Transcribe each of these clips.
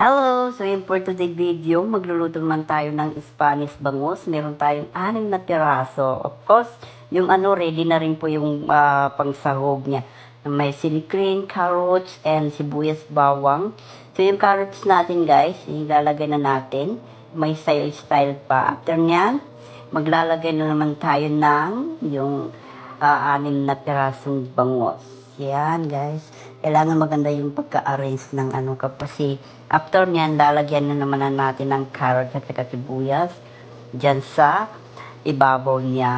Hello! So yun for today video, magluluto naman tayo ng Spanish bangus. Meron tayong 6 na piraso. Of course, yung ready na rin po yung pangsahog niya. May silicone, carrots, and sibuyas bawang. So yung carrots natin guys, ilalagay na natin. May style pa. After nyan, maglalagay na naman tayo ng yung 6 na pirasong bangus. Yan guys. Kailangan maganda yung pagka-arrange ng kasi after nyan, lalagyan na naman natin ng carrot at saka sibuyas dyan sa ibabaw niya.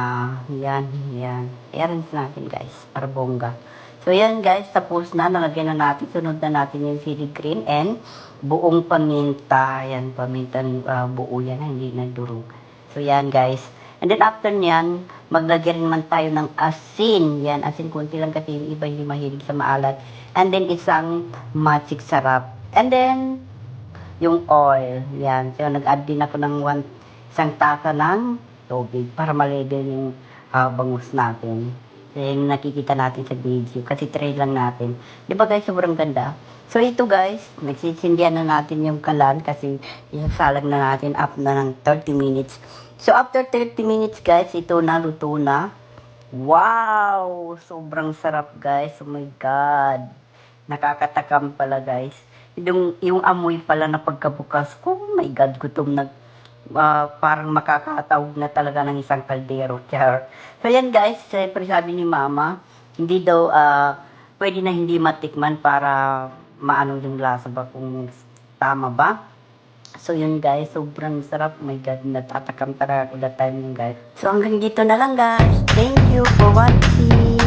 Yan, yan. I-arrange natin guys, para bongga. So yan guys, tapos na, nalagyan na natin. Sunod na natin yung chili green and buong paminta. Yan, paminta buo yan, hindi nagdurog. So yan guys. And then after nyan, maglagyan naman tayo ng asin. Yan, asin konti lang kasi yung iba hindi mahilig sa maalat. And then isang magic sarap. And then, yung oil. Yan. So nag-add din ako ng isang tasa ng tubig para ma-level yung bangus natin. So yung nakikita natin sa video. Kasi try lang natin. Di ba guys, sobrang ganda? So ito guys, nagsisindihan na natin yung kalan kasi isasalang na natin up na ng 30 minutes. So after 30 minutes guys, ito na, luto na. Wow! Sobrang sarap guys. Oh my God. Nakakatakam pala guys. Yung amoy pala na pagkabukas ko, oh my God, gutom na. Parang makakatawag na talaga ng isang kaldero. Char. So yan guys, siyempre sabi ni mama, hindi daw pwede na hindi matikman para maano yung lasa ba kung tama ba. So yun guys, sobrang sarap. Oh my God, natatakam talaga ako that time yun guys. So hanggang dito na lang guys. Thank you for watching.